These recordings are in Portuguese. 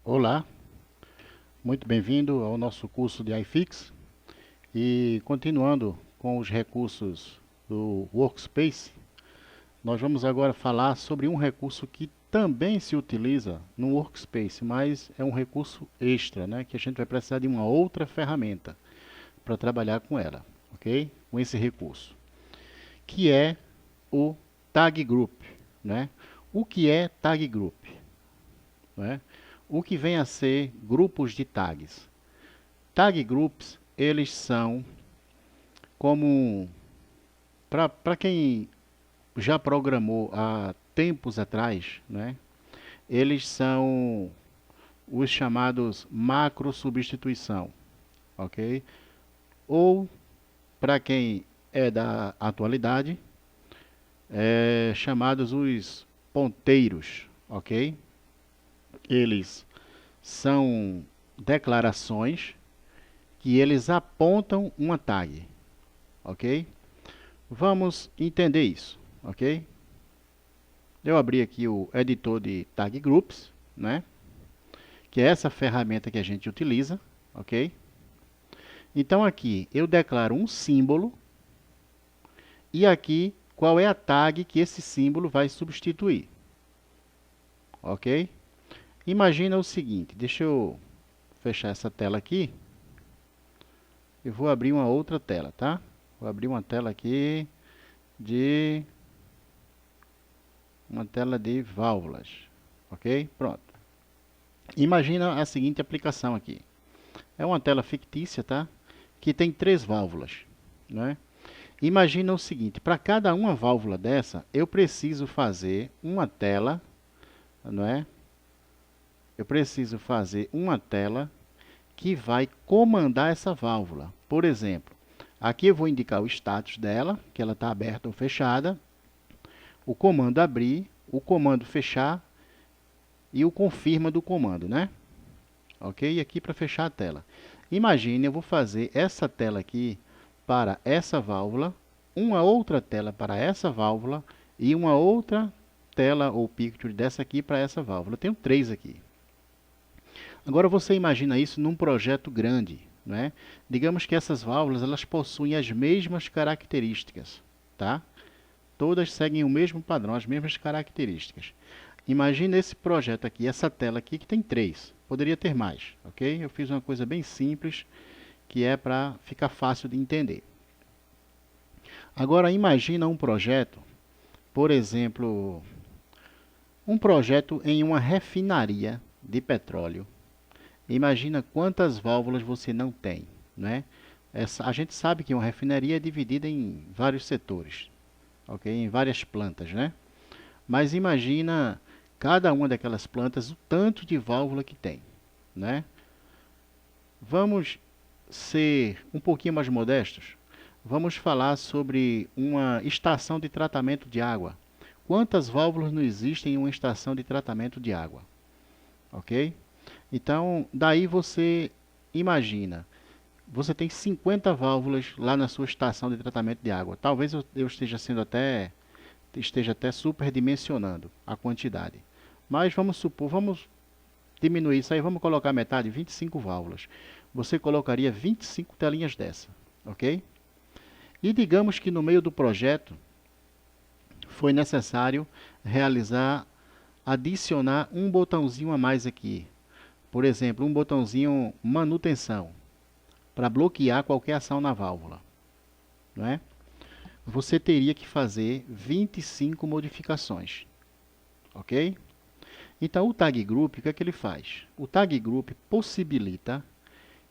Olá, muito bem-vindo ao nosso curso de iFix e continuando com os recursos do Workspace, nós vamos agora falar sobre um recurso que também se utiliza no Workspace, mas é um recurso extra, né, que a gente vai precisar de uma outra ferramenta para trabalhar com ela, ok? Com esse recurso, que é o Tag Group, né? O que é Tag Group, né? O que vem a ser grupos de tags. Tag Groups, eles são como, para quem já programou há tempos atrás, né? Eles são os chamados macro substituição, ok? Ou, para quem é da atualidade, chamados os ponteiros, ok? Eles são declarações que eles apontam uma tag, ok? Vamos entender isso, ok? Eu abri aqui o editor de Tag Groups, né? Que é essa ferramenta que a gente utiliza, ok? Então aqui eu declaro um símbolo e aqui qual é a tag que esse símbolo vai substituir, ok? Imagina o seguinte, deixa eu fechar essa tela aqui e vou abrir uma outra tela, tá? Vou abrir uma tela aqui de válvulas, ok? Pronto. Imagina a seguinte aplicação aqui. É uma tela fictícia, tá? Que tem três válvulas, né? Imagina o seguinte, para cada uma válvula dessa, eu preciso fazer uma tela, não é? Eu preciso fazer uma tela que vai comandar essa válvula. Por exemplo, aqui eu vou indicar o status dela, que ela está aberta ou fechada, o comando abrir, o comando fechar e o confirma do comando, né? Ok? E aqui para fechar a tela. Imagine, eu vou fazer essa tela aqui para essa válvula, uma outra tela para essa válvula e uma outra tela ou picture dessa aqui para essa válvula. Eu tenho três aqui. Agora você imagina isso num projeto grande, né? Digamos que essas válvulas elas possuem as mesmas características, tá? Todas seguem o mesmo padrão, as mesmas características. Imagina esse projeto aqui, essa tela aqui que tem três. Poderia ter mais, ok? Eu fiz uma coisa bem simples que é para ficar fácil de entender. Agora imagina um projeto, por exemplo, um projeto em uma refinaria de petróleo. Imagina quantas válvulas você não tem, né? A gente sabe que uma refinaria é dividida em vários setores, ok? Em várias plantas, né? Mas imagina cada uma daquelas plantas o tanto de válvula que tem, né? Vamos ser um pouquinho mais modestos. Vamos falar sobre uma estação de tratamento de água. Quantas válvulas não existem em uma estação de tratamento de água? Ok? Então, daí você imagina, você tem 50 válvulas lá na sua estação de tratamento de água. Talvez eu esteja até superdimensionando a quantidade. Mas vamos supor, vamos diminuir isso aí, vamos colocar metade, 25 válvulas. Você colocaria 25 telinhas dessa, ok? E digamos que no meio do projeto foi necessário adicionar um botãozinho a mais aqui. Por exemplo, um botãozinho manutenção, para bloquear qualquer ação na válvula, não é? Você teria que fazer 25 modificações, ok? Então, o Tag Group, o que é que ele faz? O Tag Group possibilita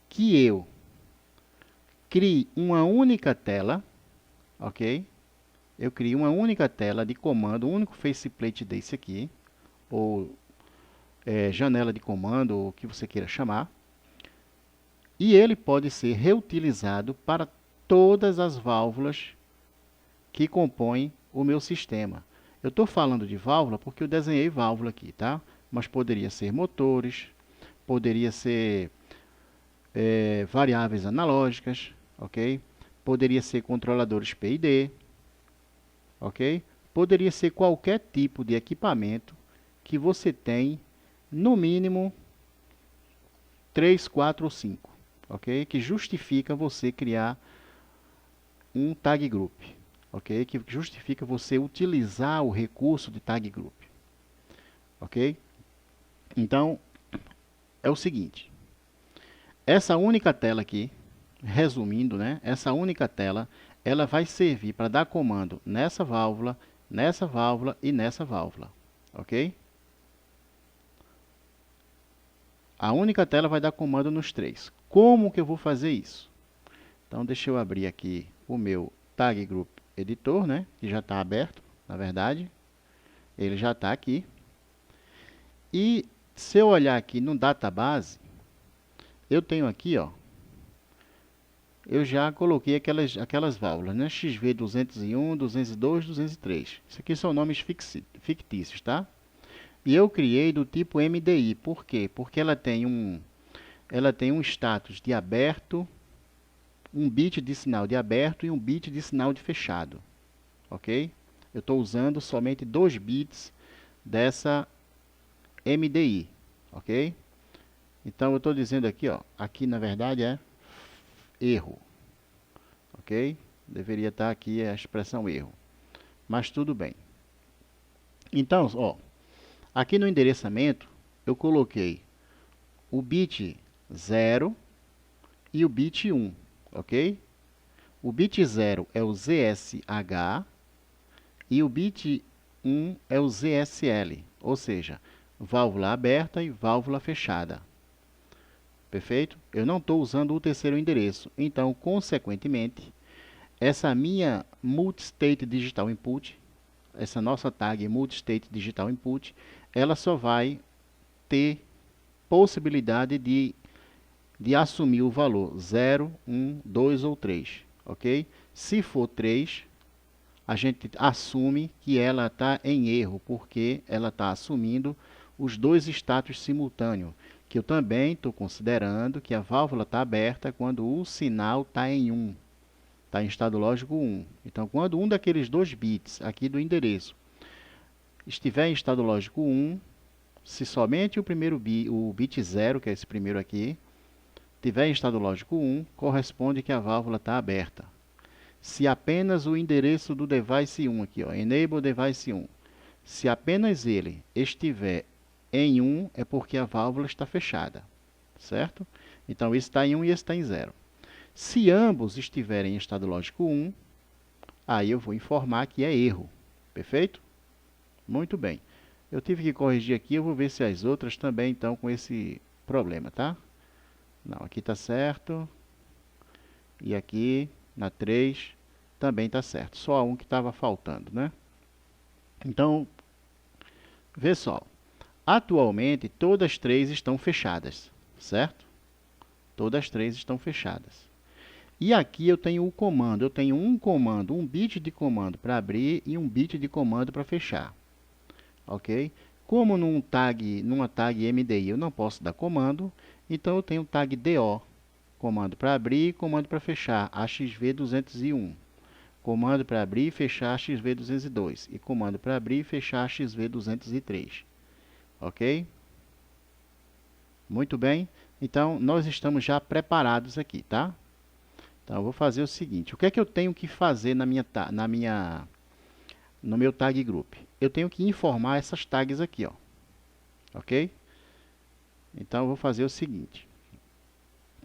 que eu crie uma única tela, ok? Eu crio uma única tela de comando, um único faceplate desse aqui, ou janela de comando, ou o que você queira chamar, e ele pode ser reutilizado para todas as válvulas que compõem o meu sistema. Eu estou falando de válvula porque eu desenhei válvula aqui, tá? Mas poderia ser motores, poderia ser variáveis analógicas, ok? Poderia ser controladores PID, ok? Poderia ser qualquer tipo de equipamento que você tem, no mínimo, 3, 4 ou 5, ok? Que justifica você criar um tag group, ok? Que justifica você utilizar o recurso de tag group, ok? Então, é o seguinte, essa única tela aqui, resumindo, né? Essa única tela, ela vai servir para dar comando nessa válvula e nessa válvula, ok? A única tela vai dar comando nos três. Como que eu vou fazer isso? Então, deixa eu abrir aqui o meu Tag Group Editor, né? Que já está aberto, na verdade. Ele já está aqui. E se eu olhar aqui no Database, eu tenho aqui, ó, eu já coloquei aquelas válvulas, né? XV201, 202, 203. Isso aqui são nomes fictícios, tá? E eu criei do tipo MDI. Por quê? Porque ela tem um status de aberto, um bit de sinal de aberto e um bit de sinal de fechado, ok? Eu estou usando somente 2 bits dessa MDI, ok? Então eu estou dizendo aqui, ó, aqui na verdade é erro, ok? Deveria estar aqui a expressão erro, mas tudo bem. Então, ó, aqui no endereçamento eu coloquei o bit 0 e o bit 1, ok? O bit 0 é o ZSH e o bit 1 é o ZSL, ou seja, válvula aberta e válvula fechada. Perfeito? Eu não estou usando o terceiro endereço, então, consequentemente, essa minha Multi-State Digital Input, essa nossa tag Multi-State Digital Input, ela só vai ter possibilidade de assumir o valor 0, 1, 2 ou 3, ok? Se for 3, a gente assume que ela está em erro, porque ela está assumindo os dois status simultâneos, que eu também estou considerando que a válvula está aberta quando o sinal está em 1, está em estado lógico 1. Então, quando um daqueles 2 bits aqui do endereço estiver em estado lógico 1, se somente o bit 0, que é esse primeiro aqui, tiver em estado lógico 1, corresponde que a válvula está aberta. Se apenas o endereço do device 1 aqui, ó, enable device 1, se apenas ele estiver em 1, é porque a válvula está fechada, certo? Então, esse está em 1 e esse está em 0. Se ambos estiverem em estado lógico 1, aí eu vou informar que é erro, perfeito? Muito bem. Eu tive que corrigir aqui, eu vou ver se as outras também estão com esse problema, tá? Não, aqui está certo. E aqui, na 3, também está certo. Só um que estava faltando, né? Então, vê só. Atualmente, todas 3 estão fechadas, certo? Todas 3 estão fechadas. E aqui eu tenho o comando. Eu tenho um comando, um bit de comando para abrir e um bit de comando para fechar. Ok? Como numa tag MDI eu não posso dar comando, então eu tenho tag DO. Comando para abrir e comando para fechar, AXV201. Comando para abrir e fechar AXV202. E comando para abrir e fechar AXV203. Ok? Muito bem. Então, nós estamos já preparados aqui, tá? Então, eu vou fazer o seguinte. O que é que eu tenho que fazer no meu tag group? Eu tenho que informar essas tags aqui, ó. Ok? Então, eu vou fazer o seguinte.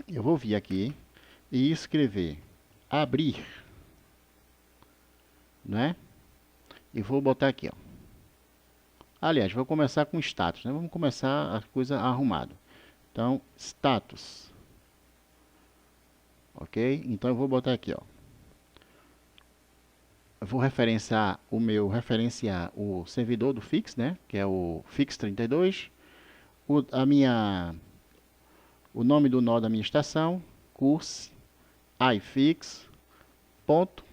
Eu vou vir aqui e escrever abrir, né? E vou botar aqui, ó. Aliás, vou começar com status, né? Vamos começar a coisa arrumado. Então, status. Ok? Então, eu vou botar aqui, ó. Eu vou referenciar o servidor do Fix, né? Que é o Fix32. O nome do nó da minha estação, curse, ifix, ponto,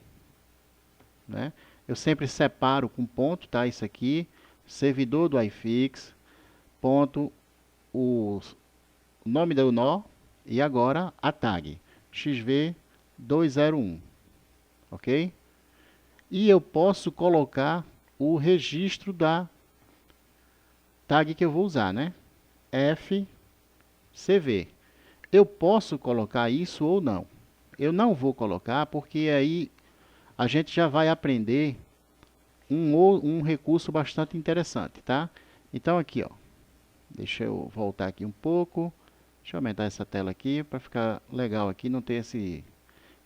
né? Eu sempre separo com ponto, tá? Isso aqui, servidor do ifix, ponto, o nome do nó e agora a tag, xv201, ok? E eu posso colocar o registro da tag que eu vou usar, né? FCV. Eu posso colocar isso ou não. Eu não vou colocar porque aí a gente já vai aprender um recurso bastante interessante, tá? Então aqui, ó, deixa eu voltar aqui um pouco. Deixa eu aumentar essa tela aqui para ficar legal aqui, não ter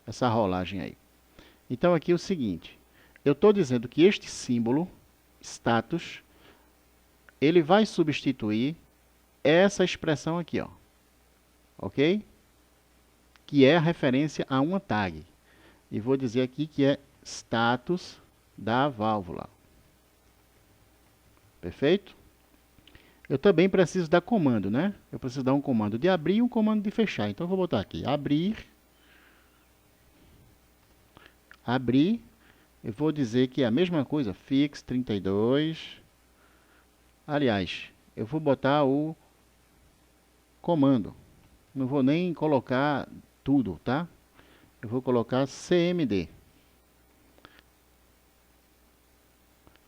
essa rolagem aí. Então aqui é o seguinte, eu estou dizendo que este símbolo, status, ele vai substituir essa expressão aqui, ó, ok? Que é a referência a uma tag. E vou dizer aqui que é status da válvula. Perfeito? Eu também preciso dar comando, né? Eu preciso dar um comando de abrir e um comando de fechar. Então eu vou botar aqui, abrir. Abrir. Eu vou dizer que é a mesma coisa, fix 32. Aliás, eu vou botar o comando. Não vou nem colocar tudo, tá? Eu vou colocar cmd.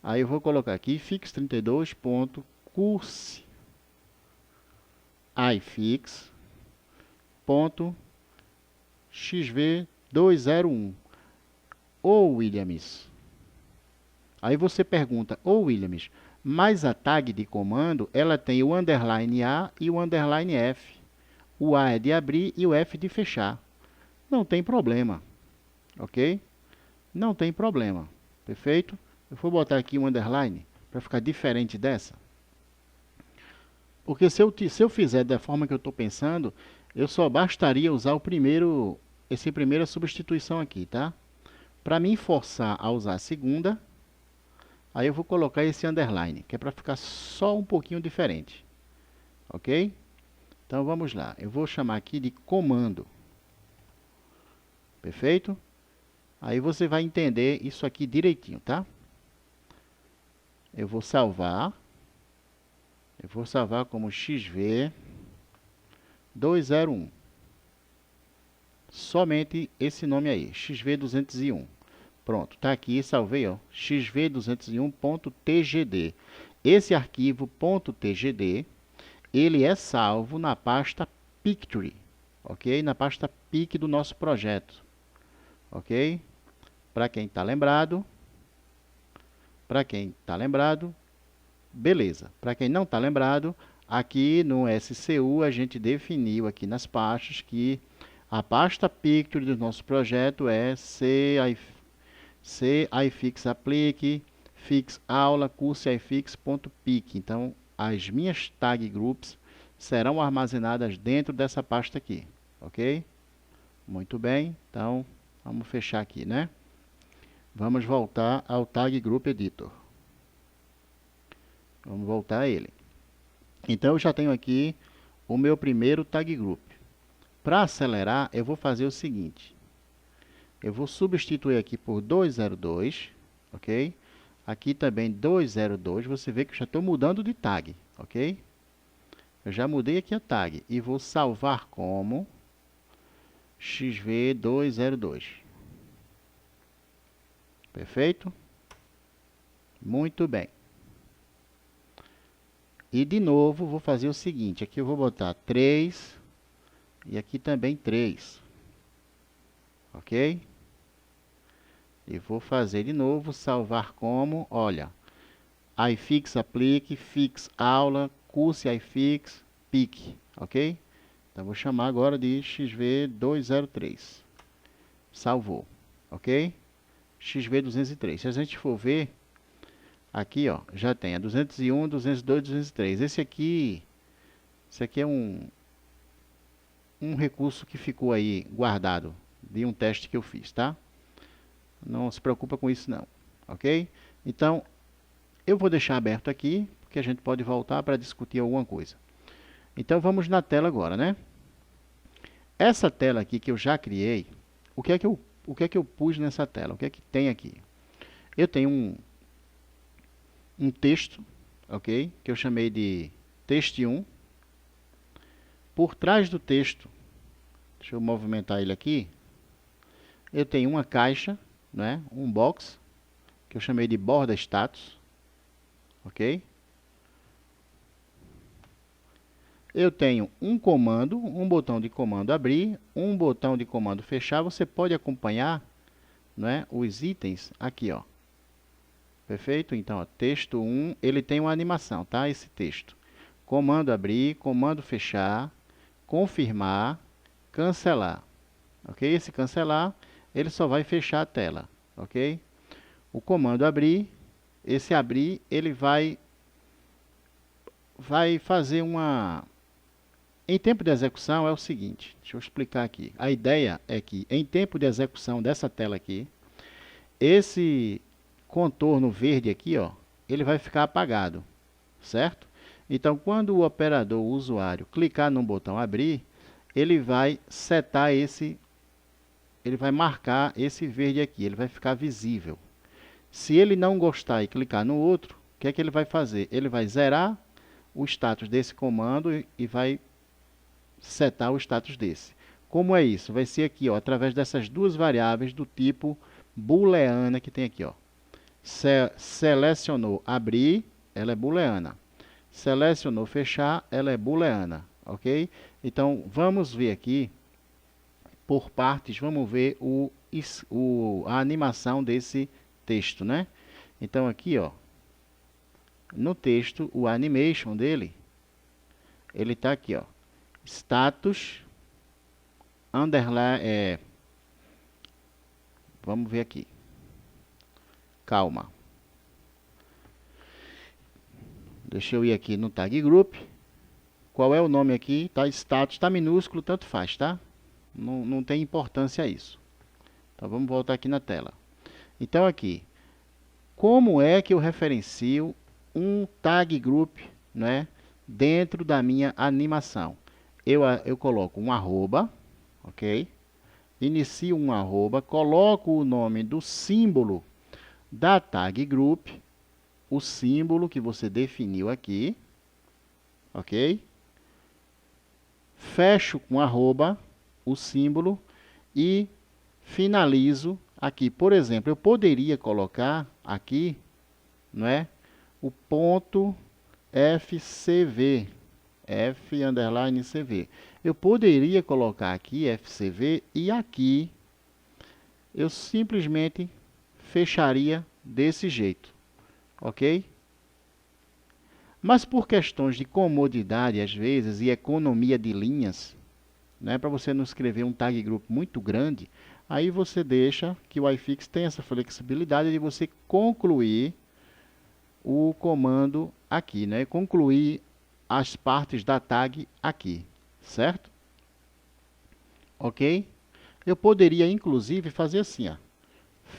Aí eu vou colocar aqui fix32.curse ifix.xv201. Ô Williams. Aí você pergunta, ô Williams, mas a tag de comando, ela tem o underline A e o underline F. O A é de abrir e o F de fechar. Não tem problema, ok? Não tem problema, perfeito? Eu vou botar aqui um underline para ficar diferente dessa. Porque se eu fizer da forma que eu estou pensando, eu só bastaria usar essa primeira substituição aqui, tá? Para me forçar a usar a segunda, aí eu vou colocar esse underline, que é para ficar só um pouquinho diferente. Ok? Então vamos lá. Eu vou chamar aqui de comando. Perfeito? Aí você vai entender isso aqui direitinho, tá? Eu vou salvar. Eu vou salvar como XV201. Somente esse nome aí, XV201. Pronto, tá aqui, salvei, ó, xv201.tgd. Esse arquivo .tgd, ele é salvo na pasta Pictory, ok? Na pasta PIC do nosso projeto, ok? Para quem está lembrado, beleza. Para quem não está lembrado, aqui no SCU a gente definiu aqui nas pastas que a pasta Pictory do nosso projeto é ifixapplique, fixaula, curseifix.pic. Então, as minhas tag groups serão armazenadas dentro dessa pasta aqui, ok? Muito bem, então vamos fechar aqui, né? Vamos voltar ao Tag Group Editor. Vamos voltar a ele. Então, eu já tenho aqui o meu primeiro Tag Group. Para acelerar, eu vou fazer o seguinte. Eu vou substituir aqui por 202, ok? Aqui também 202, você vê que eu já estou mudando de tag, ok? Eu já mudei aqui a tag e vou salvar como XV202. Perfeito? Muito bem. E de novo, vou fazer o seguinte, aqui eu vou botar 3 e aqui também 3. Ok? E vou fazer de novo, salvar como, olha, ifixapplique, fixaula, curse ifix, pic, ok? Então, vou chamar agora de XV203. Salvou, ok? XV203. Se a gente for ver, aqui, ó, já tem a 201, 202, 203. Esse aqui é um recurso que ficou aí guardado de um teste que eu fiz, tá? Não se preocupa com isso não, ok? Então, eu vou deixar aberto aqui, porque a gente pode voltar para discutir alguma coisa. Então, vamos na tela agora, né? Essa tela aqui que eu já criei, o que é que eu pus nessa tela? O que é que tem aqui? Eu tenho um texto, ok? Que eu chamei de teste1. Por trás do texto, deixa eu movimentar ele aqui, eu tenho uma caixa, né? Um box, que eu chamei de borda status, ok? eu tenho um comando, um botão de comando abrir, um botão de comando fechar. Você pode acompanhar, né, os itens aqui, ó. Perfeito? Então, ó, texto 1, ele tem uma animação, tá? Esse texto. Comando abrir, comando fechar, confirmar, cancelar. Ok? Esse cancelar, ele só vai fechar a tela. Ok? O comando abrir, esse abrir, ele vai fazer uma... Em tempo de execução é o seguinte, deixa eu explicar aqui. A ideia é que em tempo de execução dessa tela aqui, esse contorno verde aqui, ó, ele vai ficar apagado, certo? Então, quando o operador, o usuário, clicar no botão abrir, ele vai setar esse, ele vai marcar esse verde aqui, ele vai ficar visível. Se ele não gostar e clicar no outro, o que é que ele vai fazer? Ele vai zerar o status desse comando e vai setar o status desse. Como é isso? Vai ser aqui, ó, através dessas duas variáveis do tipo booleana que tem aqui, ó. Selecionou abrir, ela é booleana. Selecionou fechar, ela é booleana, ok? Então, vamos ver aqui, por partes, vamos ver a animação desse texto, né? Então, aqui, ó, no texto, o animation dele, ele está aqui, ó, status, underline, vamos ver aqui, calma. Deixa eu ir aqui no tag group. Qual é o nome aqui? Tá status, tá minúsculo, tanto faz, tá? Não tem importância isso. Então vamos voltar aqui na tela. Então aqui, como é que eu referencio um tag group, né, dentro da minha animação? Eu coloco um arroba, ok? Inicio um arroba, coloco o nome do símbolo da tag group, o símbolo que você definiu aqui, ok? Fecho com arroba o símbolo e finalizo aqui. Por exemplo, eu poderia colocar aqui, não é, o ponto FCV, F underline CV. Eu poderia colocar aqui FCV e aqui eu simplesmente fecharia desse jeito, ok? Mas por questões de comodidade, às vezes, e economia de linhas, né, para você não escrever um tag group muito grande, aí você deixa que o iFix tenha essa flexibilidade de você concluir o comando aqui, né? Concluir as partes da tag aqui, certo? Ok? Eu poderia, inclusive, fazer assim, ó,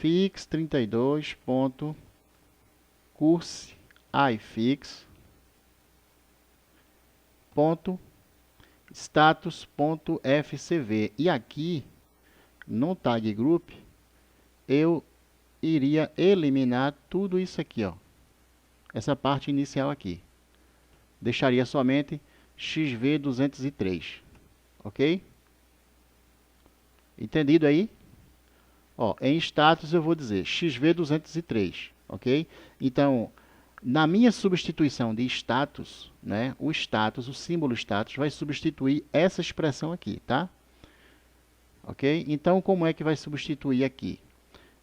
fix32.curse ifix.status.fcv. E aqui, no tag group, eu iria eliminar tudo isso aqui, ó. Essa parte inicial aqui. Deixaria somente XV203. Ok? Entendido aí? Ó, em status eu vou dizer XV203. Ok? Então, na minha substituição de status, né, o status, o símbolo status, vai substituir essa expressão aqui, tá? Ok? Então, como é que vai substituir aqui?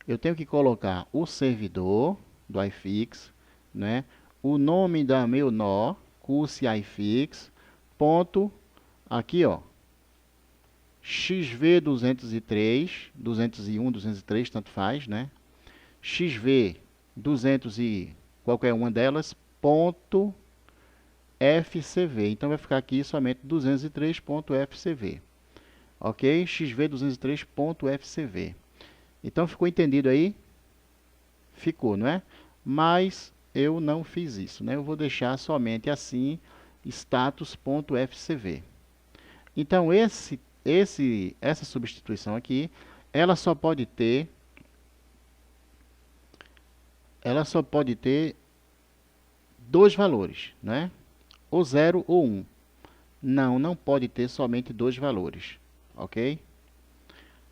Eu tenho que colocar o servidor do iFix, né? O nome da meu nó, curse iFix, ponto, aqui, ó, XV203, 201, 203, tanto faz, né? XV200 e qualquer uma delas, ponto FCV. Então, vai ficar aqui somente 203.fcv. Ok? XV203.fcv. Então, ficou entendido aí? Ficou, não é? Mas eu não fiz isso, né? Eu vou deixar somente assim, status.fcv. Então, essa substituição aqui, ela só pode ter dois valores, né? Ou 0 ou 1. Não pode ter somente dois valores, ok?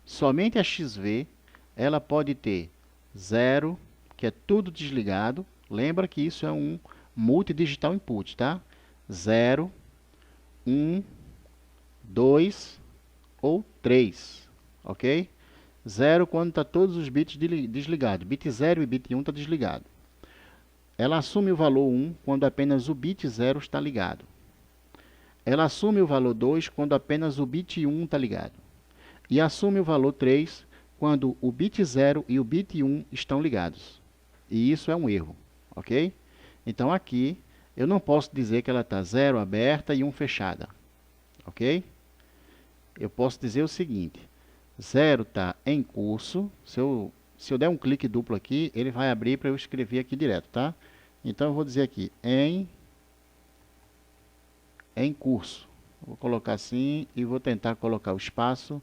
Somente a XV, ela pode ter 0, que é tudo desligado. Lembra que isso é um multidigital input, tá? 0, 1, 2 ou 3, ok? 0 quando está todos os bits desligados. Bit 0 e bit 1 está desligado. Ela assume o valor 1 quando apenas o bit 0 está ligado. Ela assume o valor 2 quando apenas o bit 1 está ligado. E assume o valor 3 quando o bit 0 e o bit 1 estão ligados. E isso é um erro, ok? Então aqui eu não posso dizer que ela está 0 aberta e 1 fechada, ok? Eu posso dizer o seguinte: 0 está em curso. Se eu der um clique duplo aqui, ele vai abrir para eu escrever aqui direto, tá? Então eu vou dizer aqui em curso. Vou colocar assim e vou tentar colocar o espaço.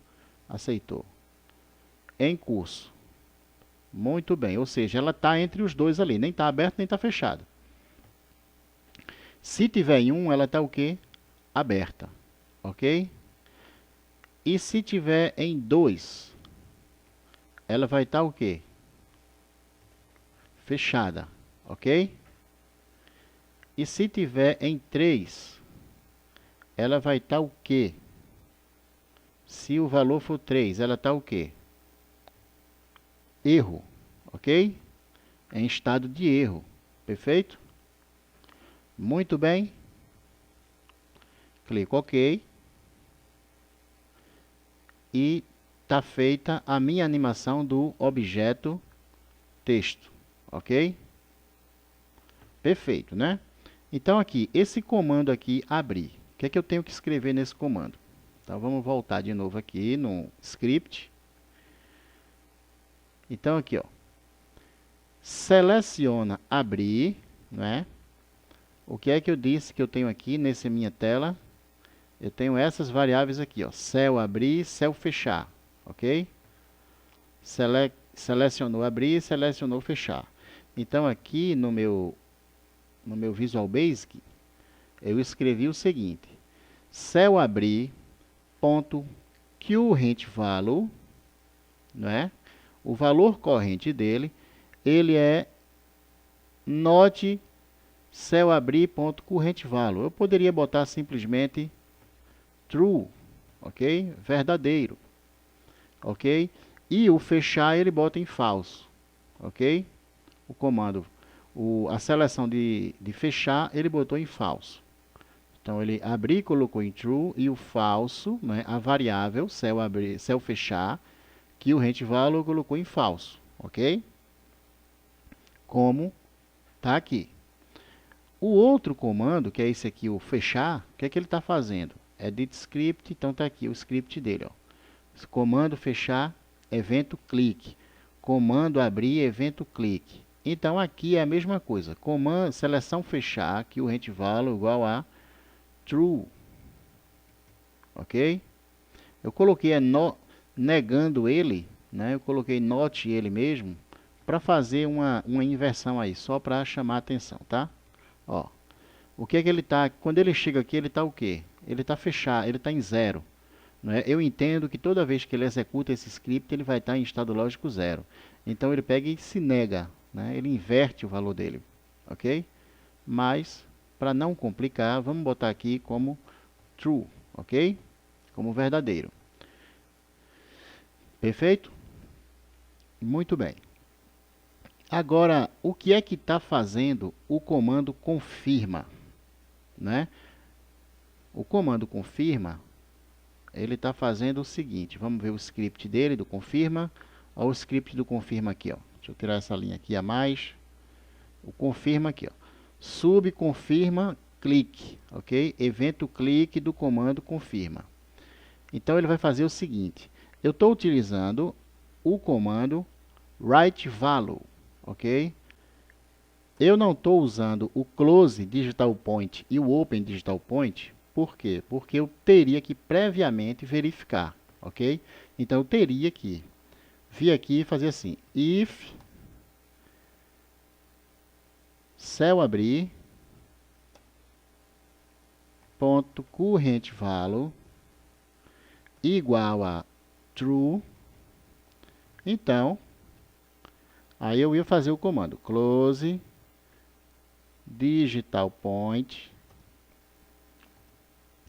Aceitou. Em curso. Muito bem, ou seja, ela está entre os dois ali, nem está aberta nem está fechada. Se tiver em 1, ela está o quê? Aberta, ok? E se tiver em 2, ela vai estar o quê? Fechada, ok? E se tiver em 3, ela vai estar o quê? Se o valor for 3, ela está o quê? Erro, ok? Em estado de erro, perfeito? Muito bem. Clico OK. E está feita a minha animação do objeto texto, ok? Perfeito, né? Então aqui, esse comando aqui, abrir. O que é que eu tenho que escrever nesse comando? Então vamos voltar de novo aqui no script. Então aqui, ó, seleciona abrir, né? O que é que eu disse que eu tenho aqui nessa minha tela? Eu tenho essas variáveis aqui, ó, céu abrir, céu fechar, ok? Selecionou abrir, selecionou fechar. Então aqui no meu Visual Basic, eu escrevi o seguinte: céu abrir ponto current value, né? O valor corrente dele, ele é not céu abrir ponto current value. Eu poderia botar simplesmente true, ok? Verdadeiro, ok? E o fechar ele bota em falso, ok? O comando, a seleção de fechar, ele botou em falso. Então ele abrir colocou em true e o falso, né, a variável céu abrir, céu fechar, que o rent value colocou em falso, ok? Como está aqui. O outro comando, que é esse aqui, o fechar, o que é que ele está fazendo? Edit script, então está aqui o script dele, ó. Comando fechar, evento clique. Comando abrir, evento clique. Então aqui é a mesma coisa. Comando, seleção fechar, que o rent value igual a true. Ok? Eu coloquei negando ele, né? Eu coloquei not ele mesmo, para fazer uma inversão aí, só para chamar a atenção, tá? Ó, o que é que ele está? Quando ele chega aqui, ele está o quê? Ele está fechado, ele está em 0. Né? Eu entendo que toda vez que ele executa esse script, ele vai estar em estado lógico 0. Então ele pega e se nega, né? Ele inverte o valor dele, ok? Mas, para não complicar, vamos botar aqui como true, ok? Como verdadeiro. Perfeito? Muito bem. Agora, o que é que está fazendo o comando confirma, né? O comando confirma, ele está fazendo o seguinte, vamos ver o script dele, do confirma. Olha o script do confirma aqui, ó. Deixa eu tirar essa linha aqui a mais. O confirma aqui, ó. Subconfirma clique, ok? Evento clique do comando confirma. Então ele vai fazer o seguinte: eu estou utilizando o comando write value, ok? Eu não estou usando o close digital point e o open digital point. Por quê? Porque eu teria que previamente verificar, ok? Então eu teria que vir aqui e fazer assim: if céu abrir ponto current value igual a true. Então, aí eu ia fazer o comando close digital point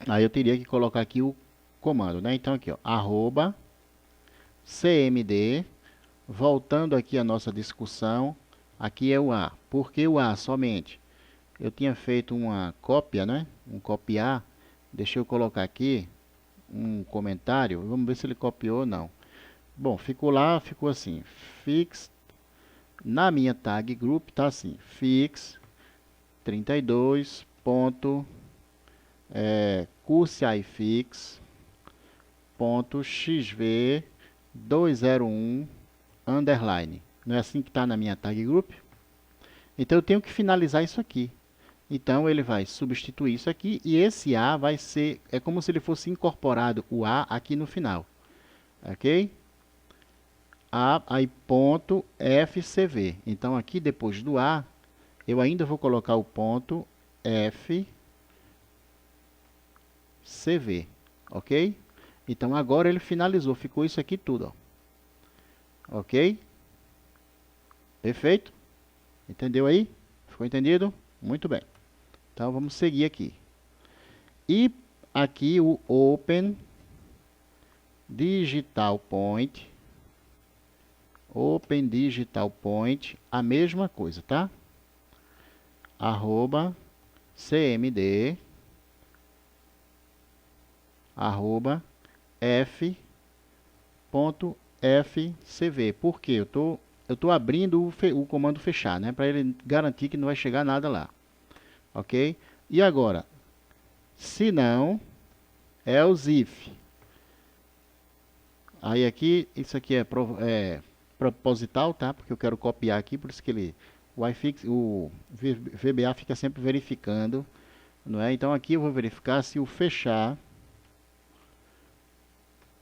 Aí eu teria que colocar aqui o comando, né? Então aqui, ó, arroba cmd, voltando aqui a nossa discussão, aqui é o A. Por que o A somente? Eu tinha feito uma cópia, né? Um copiar. Deixa eu colocar aqui um comentário. Vamos ver se ele copiou ou não. Bom, ficou lá, ficou assim. Fix. Na minha tag group tá assim. Fix 32 ponto curseifix ponto xv 201 underline. Não é assim que está na minha tag group? Então eu tenho que finalizar isso aqui. Então ele vai substituir isso aqui e esse A vai ser, é como se ele fosse incorporado o A aqui no final. Ok? Aí ponto FCV. Então aqui depois do A, eu ainda vou colocar o ponto FCV. Ok? Então agora ele finalizou, ficou isso aqui tudo. Ó. Ok? Perfeito? Entendeu aí? Ficou entendido? Muito bem. Então vamos seguir aqui. E aqui o Open Digital Point. Open Digital Point, a mesma coisa, tá? Arroba cmd arroba f.fcv. Por quê? Eu tô abrindo o comando fechar, né? Para ele garantir que não vai chegar nada lá. Ok? E agora, se não, else if. Aí aqui, isso aqui é proposital, tá? Porque eu quero copiar aqui, por isso que o VBA fica sempre verificando, não é? Então aqui eu vou verificar se o fechar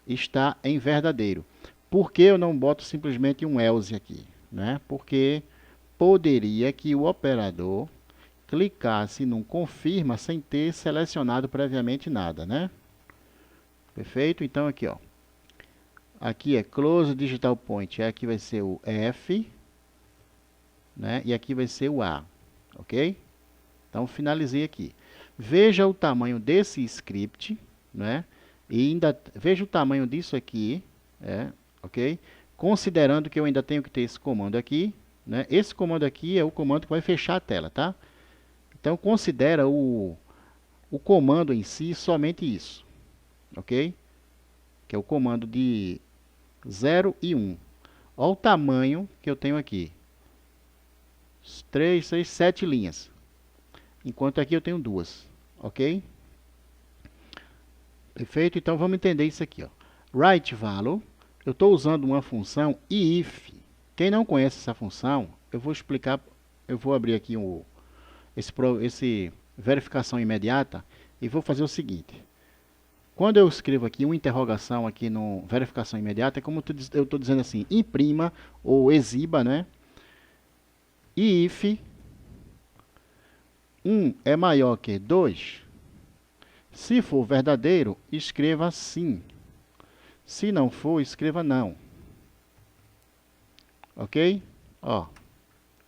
está em verdadeiro. Por que eu não boto simplesmente um else aqui, né? Porque poderia que o operador clicasse num confirma sem ter selecionado previamente nada, né? Perfeito? Então aqui, ó. Aqui é close digital point, aqui vai ser o F, né? E aqui vai ser o A, ok? Então finalizei aqui. Veja o tamanho desse script, né? E ainda veja o tamanho disso aqui, ok? Considerando que eu ainda tenho que ter esse comando aqui, né? Esse comando aqui é o comando que vai fechar a tela, tá? Então considera o comando em si somente isso, ok? Que é o comando de 0 e 1. Olha o tamanho que eu tenho aqui. 3, 6, 7 linhas. Enquanto aqui eu tenho 2. Ok? Perfeito? Então vamos entender isso aqui. Ó. Write value. Eu estou usando uma função if. Quem não conhece essa função, eu vou explicar. Eu vou abrir aqui esse verificação imediata e vou fazer o seguinte. Quando eu escrevo aqui uma interrogação aqui no verificação imediata, é como eu estou dizendo assim, imprima ou exiba, né? E if 1 é maior que 2, se for verdadeiro, escreva sim. Se não for, escreva não. Ok? Ó,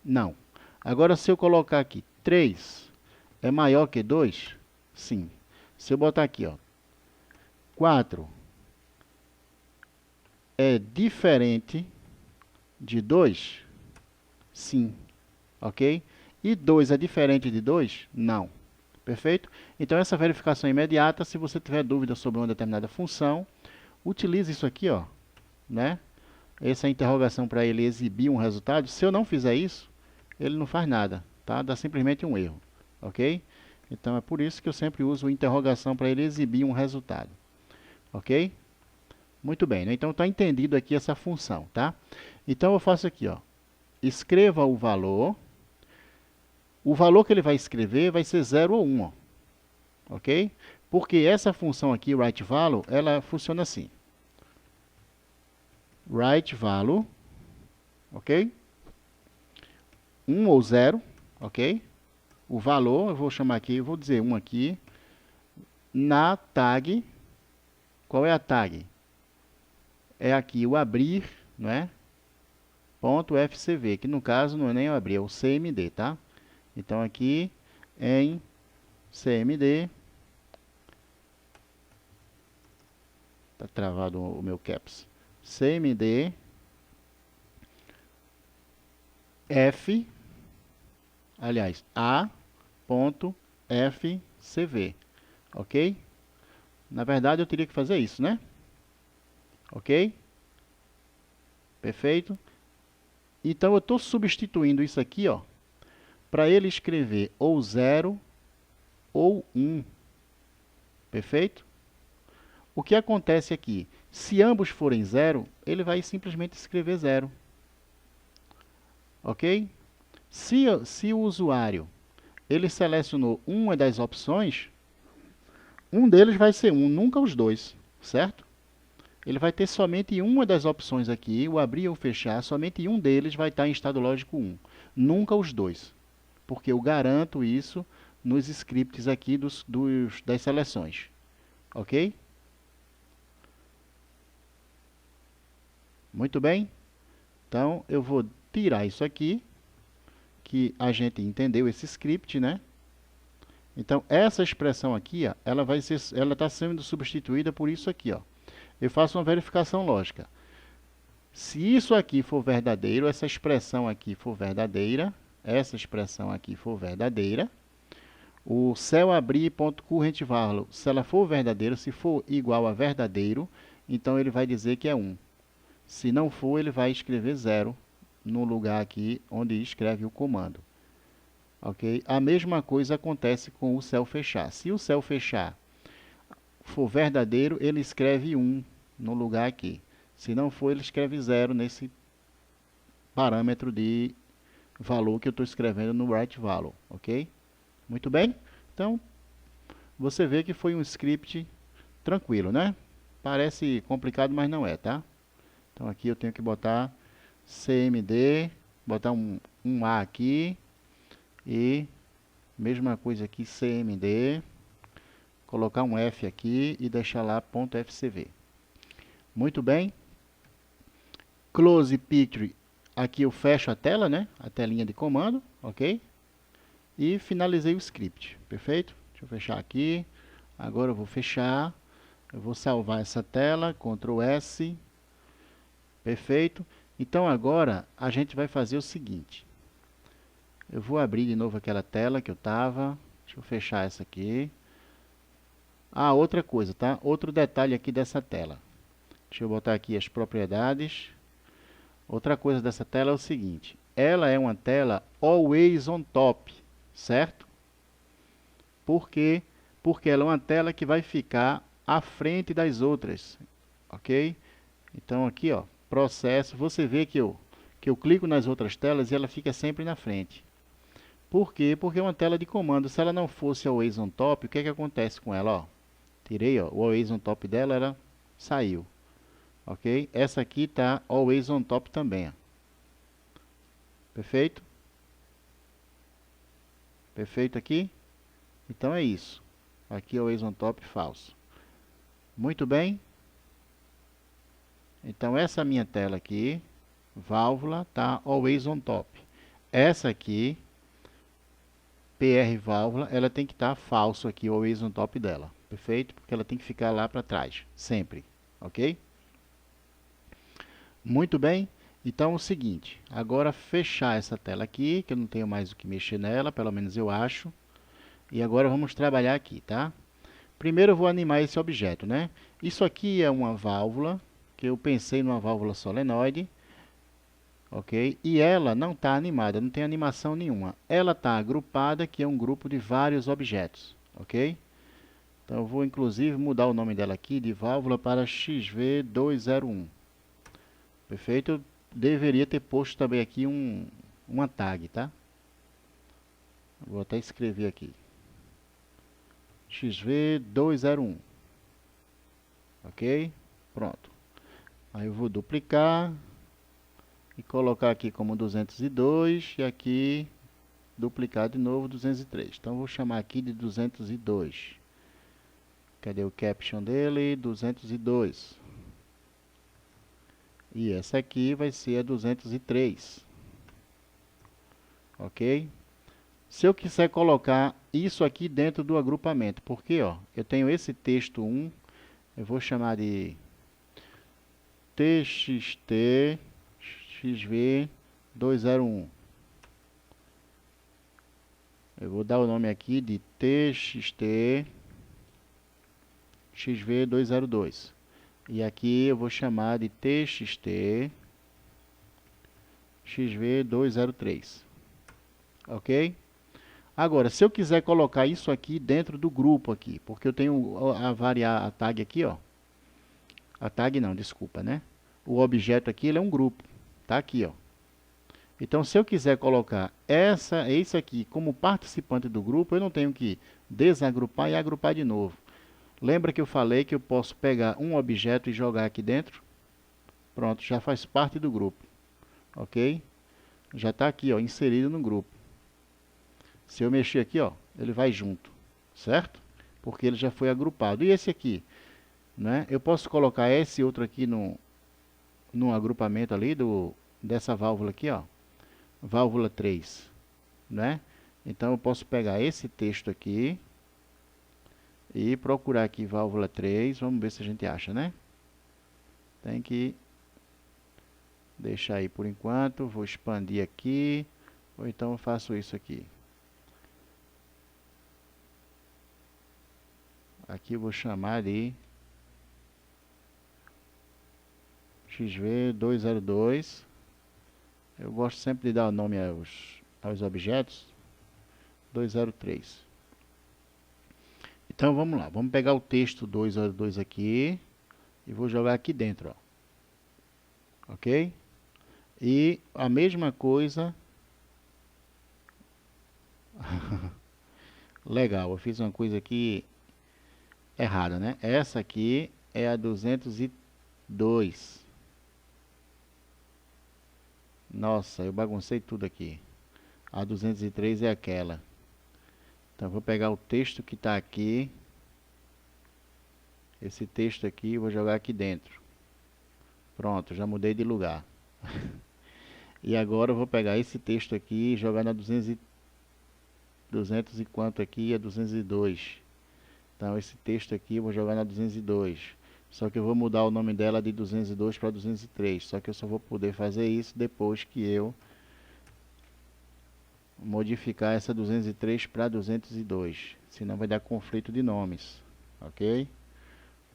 não. Agora, se eu colocar aqui 3 é maior que 2, sim. Se eu botar aqui, ó, 4 é diferente de 2, sim. Ok? E 2 é diferente de 2? Não. Perfeito? Então, essa verificação imediata, se você tiver dúvida sobre uma determinada função, utilize isso aqui, ó, né? Essa interrogação para ele exibir um resultado. Se eu não fizer isso, ele não faz nada, tá? Dá simplesmente um erro, ok? Então, é por isso que eu sempre uso interrogação para ele exibir um resultado, ok? Muito bem, né? Então, está entendido aqui essa função, tá? Então, eu faço aqui, ó, escreva o valor. O valor que ele vai escrever vai ser 0 ou 1, ó, ok? Porque essa função aqui, writeValue, ela funciona assim. writeValue, ok? 1 ou 0, ok? O valor, eu vou chamar aqui, eu vou dizer 1 aqui. Na tag, qual é a tag? É aqui o abrir, não é? Ponto .fcv, que no caso não é nem o abrir, é o cmd, tá? Então aqui em cmd Tá travado o meu caps. CMD F, aliás, A.FCV, ok? Na verdade eu teria que fazer isso, né? Ok? Perfeito? Então eu estou substituindo isso aqui, ó, para ele escrever ou 0 ou 1. Perfeito? O que acontece aqui? Se ambos forem 0, ele vai simplesmente escrever 0. Ok? Se o usuário ele selecionou uma das opções, um deles vai ser 1, nunca os dois, certo? Ele vai ter somente uma das opções aqui, o abrir ou fechar, somente um deles vai estar em estado lógico 1, nunca os dois, porque eu garanto isso nos scripts aqui das seleções, ok? Muito bem, então eu vou tirar isso aqui, que a gente entendeu esse script, né? Então essa expressão aqui, ó, ela está sendo substituída por isso aqui, ó. Eu faço uma verificação lógica. Se isso aqui for verdadeiro, essa expressão aqui for verdadeira, essa expressão aqui for verdadeira, o cell abrir ponto current value, se ela for verdadeira, se for igual a verdadeiro, então ele vai dizer que é 1. Se não for, ele vai escrever 0 no lugar aqui onde escreve o comando. Ok? A mesma coisa acontece com o cell fechar. Se o cell fechar for verdadeiro, ele escreve 1 no lugar aqui. Se não for, ele escreve 0 nesse parâmetro de valor que eu estou escrevendo no write value, ok? Muito bem? Então, você vê que foi um script tranquilo, né? Parece complicado, mas não é, tá? Então, aqui eu tenho que botar cmd, botar um A aqui e mesma coisa aqui, cmd, colocar um F aqui e deixar lá .fcv. Muito bem. Close Picture, aqui eu fecho a tela, né? A telinha de comando, ok? E finalizei o script, perfeito? Deixa eu fechar aqui. Agora eu vou fechar. Eu vou salvar essa tela, Ctrl S. Perfeito? Então agora a gente vai fazer o seguinte. Eu vou abrir de novo aquela tela que eu estava. Deixa eu fechar essa aqui. Ah, outra coisa, tá? Outro detalhe aqui dessa tela. Deixa eu botar aqui as propriedades. Outra coisa dessa tela é o seguinte. Ela é uma tela always on top, certo? Por quê? Porque ela é uma tela que vai ficar à frente das outras, ok? Então aqui, ó, processo, você vê que eu clico nas outras telas e ela fica sempre na frente. Por quê? Porque é uma tela de comando. Se ela não fosse always on top, o que é que acontece com ela? Ó, tirei, ó, o always on top dela, ela saiu. Ok? Essa aqui está always on top também. Ó. Perfeito? Perfeito aqui? Então é isso. Aqui always on top falso. Muito bem. Então essa minha tela aqui, válvula, está always on top. Essa aqui, PR válvula, ela tem que estar falso aqui, always on top dela. Perfeito? Porque ela tem que ficar lá para trás, sempre. Ok? Muito bem. Então é o seguinte, agora fechar essa tela aqui, que eu não tenho mais o que mexer nela, pelo menos eu acho. E agora vamos trabalhar aqui, tá? Primeiro eu vou animar esse objeto, né? Isso aqui é uma válvula, que eu pensei numa válvula solenoide, ok? E ela não está animada, não tem animação nenhuma. Ela está agrupada, que é um grupo de vários objetos, ok? Então eu vou inclusive mudar o nome dela aqui de válvula para XV201. Perfeito? Eu deveria ter posto também aqui uma tag, tá? Vou até escrever aqui. XV201. Ok? Pronto. Aí eu vou duplicar e colocar aqui como 202 e aqui duplicar de novo 203. Então eu vou chamar aqui de 202. Cadê o caption dele? 202. E essa aqui vai ser a 203. Ok? Se eu quiser colocar isso aqui dentro do agrupamento, porque ó, eu tenho esse texto 1, eu vou chamar de TXT XV201. Eu vou dar o nome aqui de TXT XV202. E aqui eu vou chamar de TXT XV203. Ok? Agora, se eu quiser colocar isso aqui dentro do grupo aqui, porque eu tenho a variar a tag aqui, ó. A tag não, desculpa, né? O objeto aqui, ele é um grupo. Tá aqui, ó. Então, se eu quiser colocar esse aqui como participante do grupo, eu não tenho que desagrupar e agrupar de novo. Lembra que eu falei que eu posso pegar um objeto e jogar aqui dentro? Pronto, já faz parte do grupo. Ok? Já está aqui, ó, inserido no grupo. Se eu mexer aqui, ó, ele vai junto, certo? Porque ele já foi agrupado. E esse aqui, né? Eu posso colocar esse outro aqui no agrupamento ali dessa válvula aqui, ó. Válvula 3, né? Então eu posso pegar esse texto aqui e procurar aqui válvula 3. Vamos ver se a gente acha, né? Tem que deixar aí por enquanto. Vou expandir aqui, ou então eu faço isso aqui. Aqui eu vou chamar de XV202. Eu gosto sempre de dar o nome aos objetos. 203. Então vamos lá, vamos pegar o texto 202 aqui e vou jogar aqui dentro, ó. Ok? E a mesma coisa. Legal, eu fiz uma coisa aqui errada, né? Essa aqui é a 202. Nossa, eu baguncei tudo aqui. A 203 é aquela. Então, vou pegar o texto que está aqui. Esse texto aqui, vou jogar aqui dentro. Pronto, já mudei de lugar. E agora eu vou pegar esse texto aqui e jogar na 200 e quanto aqui? É 202. Então, esse texto aqui eu vou jogar na 202. Só que eu vou mudar o nome dela de 202 para 203. Só que eu só vou poder fazer isso depois que eu modificar essa 203 para 202. Senão vai dar conflito de nomes. Ok?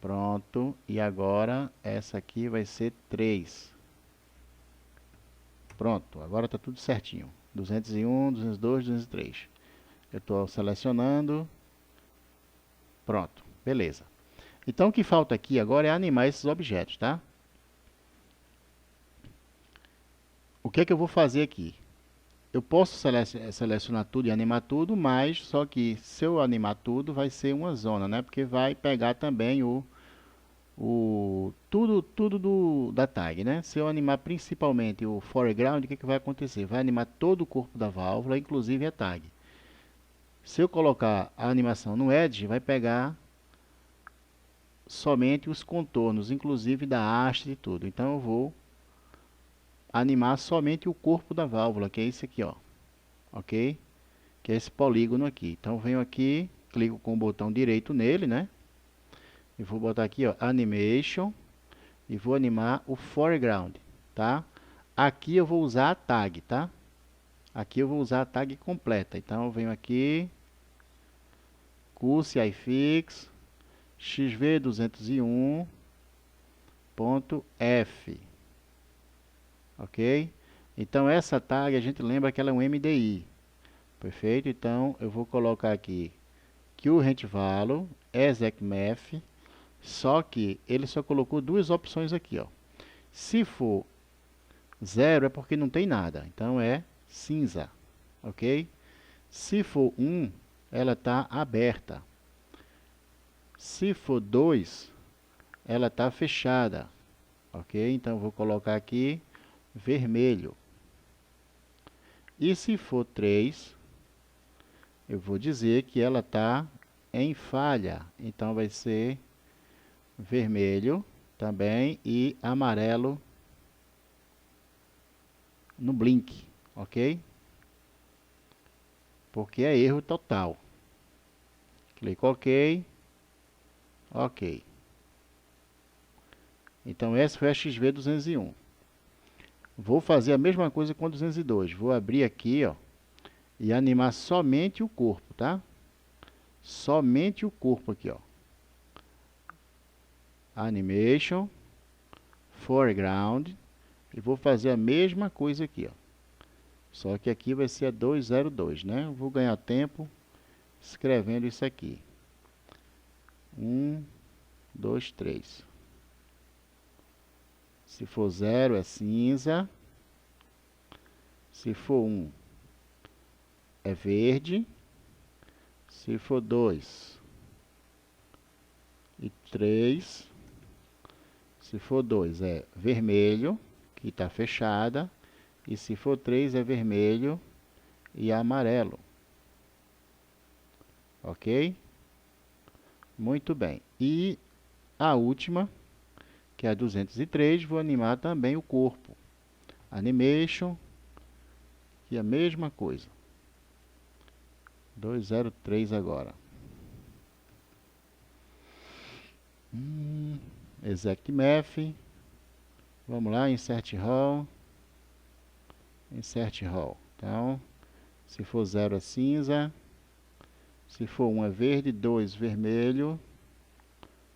Pronto. E agora essa aqui vai ser 3. Pronto. Agora está tudo certinho. 201, 202, 203. Eu estou selecionando. Pronto. Beleza. Então o que falta aqui agora é animar esses objetos, tá? O que é que eu vou fazer aqui? Eu posso selecionar tudo e animar tudo, mas só que se eu animar tudo vai ser uma zona, né? Porque vai pegar também tudo da tag, né? Se eu animar principalmente o foreground, o que vai acontecer? Vai animar todo o corpo da válvula, inclusive a tag. Se eu colocar a animação no Edge, vai pegar somente os contornos, inclusive da haste e tudo. Então eu vou animar somente o corpo da válvula, que é esse aqui, ó. Ok? Que é esse polígono aqui. Então venho aqui, clico com o botão direito nele, né? E vou botar aqui, ó, Animation. E vou animar o foreground, tá? Aqui eu vou usar a tag, tá? Aqui eu vou usar a tag completa. Então eu venho aqui, Curse iFix, XV201.f. Ok? Então essa tag a gente lembra que ela é um MDI. Perfeito? Então eu vou colocar aqui Current Value, execmath. Só que ele só colocou duas opções aqui, ó. Se for 0 é porque não tem nada, então é cinza, ok? Se for 1, ela está aberta. Se for 2, ela está fechada, ok? Então eu vou colocar aqui vermelho. E se for 3, eu vou dizer que ela está em falha, então vai ser vermelho também e amarelo no blink, ok? Porque é erro total. Clico OK. Ok. Então essa foi a XV201. Vou fazer a mesma coisa com 202. Vou abrir aqui, ó, e animar somente o corpo, tá? Somente o corpo aqui, ó. Animation, foreground, e vou fazer a mesma coisa aqui, ó. Só que aqui vai ser a 202, né? Eu vou ganhar tempo escrevendo isso aqui. 1, 2, 3. Se for 0 é cinza. Se for 1 é verde. Se for 2 e 3. Se for 2 é vermelho, que está fechada. E se for 3 é vermelho e amarelo. Ok? Muito bem. E a última, que é a 203, vou animar também o corpo. Animation, que é a mesma coisa. 203 agora. Exec Math. Vamos lá, Insert Row. Insert Row. Então, se for 0 é cinza. Se for 1 é verde, 2 vermelho.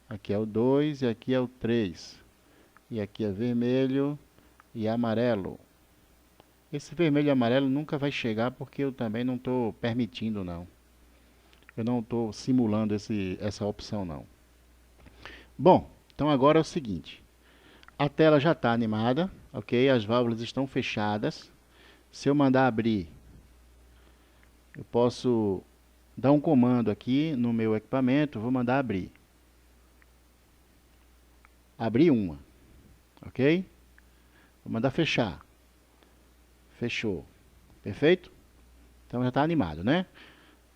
Aqui é o 2 e aqui é o 3. E aqui é vermelho e amarelo. Esse vermelho e amarelo nunca vai chegar porque eu também não estou permitindo, não. Eu não estou simulando essa opção, não. Bom, então agora é o seguinte. A tela já está animada, ok? As válvulas estão fechadas. Se eu mandar abrir, eu posso dar um comando aqui no meu equipamento. Vou mandar abrir. Abrir uma, ok? Vou mandar fechar. Fechou. Perfeito? Então já está animado, né?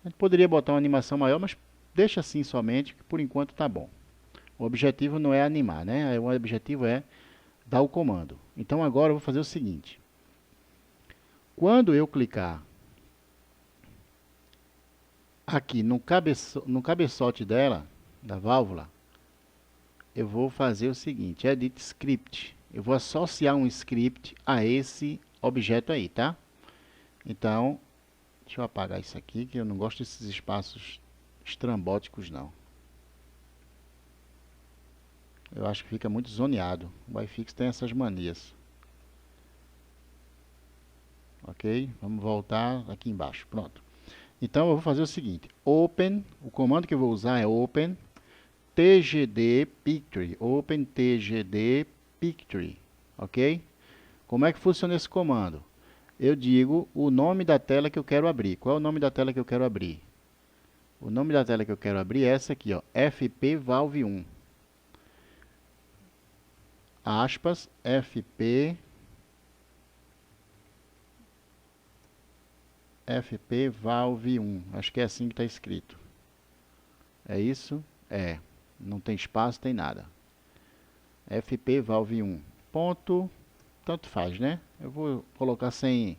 A gente poderia botar uma animação maior, mas deixa assim somente, que por enquanto está bom. O objetivo não é animar, né? O objetivo é dar o comando. Então agora eu vou fazer o seguinte. Quando eu clicar aqui no cabeçote dela, da válvula, eu vou fazer o seguinte, Edit Script. Eu vou associar um script a esse objeto aí, tá? Então, deixa eu apagar isso aqui, que eu não gosto desses espaços estrambóticos, não. Eu acho que fica muito zoneado. O iFix tem essas manias. Ok? Vamos voltar aqui embaixo. Pronto. Então, eu vou fazer o seguinte. Open, o comando que eu vou usar é Open TGD Picture. Open TGD Picture. Ok? Como é que funciona esse comando? Eu digo o nome da tela que eu quero abrir. Qual é o nome da tela que eu quero abrir? O nome da tela que eu quero abrir é essa aqui, ó, FP Valve 1. Aspas, FP Valve 1. Acho que é assim que está escrito. É isso? É. Não tem espaço, tem nada. FP Valve 1. Ponto. Tanto faz, né? Eu vou colocar sem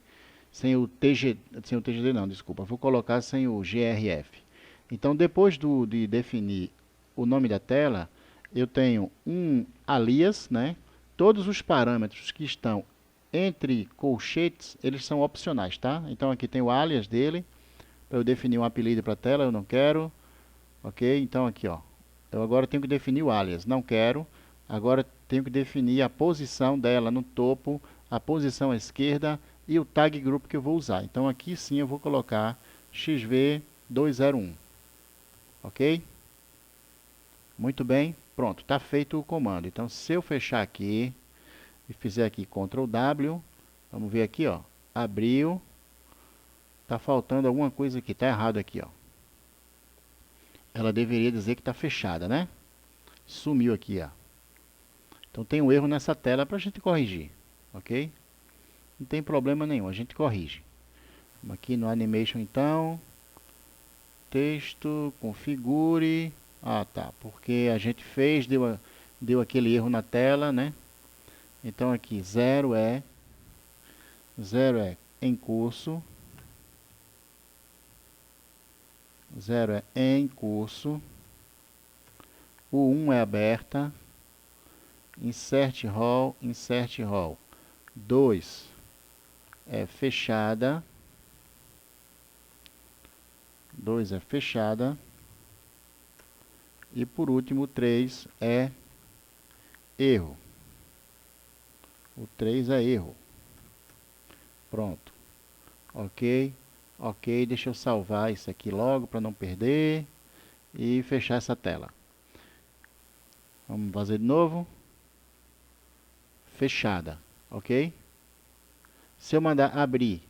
o TGD não, desculpa. Vou colocar sem o GRF. Então, depois de definir o nome da tela, eu tenho um alias, né? Todos os parâmetros que estão entre colchetes, eles são opcionais, tá? Então, aqui tem o alias dele, para eu definir um apelido para a tela, eu não quero. Ok? Então, aqui, ó. Eu agora tenho que definir o alias, não quero. Agora tenho que definir a posição dela no topo, a posição à esquerda e o tag group que eu vou usar. Então, aqui sim eu vou colocar XV201. Ok? Muito bem, pronto, está feito o comando. Então, se eu fechar aqui e fizer aqui Ctrl W, vamos ver aqui, ó, abriu, está faltando alguma coisa aqui, está errado aqui, ó. Ela deveria dizer que está fechada, né? Sumiu aqui, ó. Então tem um erro nessa tela para a gente corrigir, ok? Não tem problema nenhum, a gente corrige. Vamos aqui no Animation então, texto, configure. Ah, tá, porque a gente fez, deu aquele erro na tela, né? Então aqui 0 é em curso, 0 é em curso, o 1 é aberta insert rol, 2 é fechada, 2 é fechada, e por último 3 é erro. O 3 é erro. Pronto. Ok. Ok, deixa eu salvar isso aqui logo para não perder e fechar essa tela. Vamos fazer de novo. Fechada, ok? Se eu mandar abrir,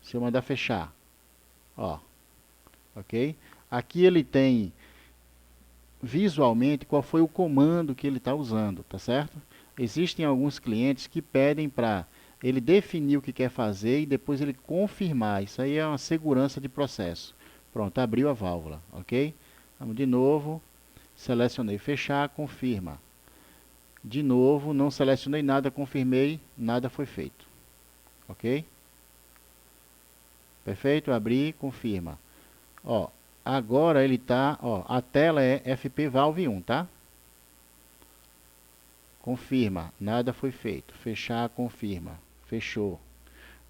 se eu mandar fechar, ó, ok? Aqui ele tem visualmente qual foi o comando que ele está usando, tá certo? Existem alguns clientes que pedem para ele definir o que quer fazer e depois ele confirmar. Isso aí é uma segurança de processo. Pronto, abriu a válvula, ok? Vamos de novo, selecionei fechar, confirma. De novo, não selecionei nada, confirmei, nada foi feito, ok? Perfeito, abri, confirma. Ó, agora ele tá, ó, a tela é FP Valve 1, tá? Confirma, nada foi feito. Fechar, confirma. Fechou.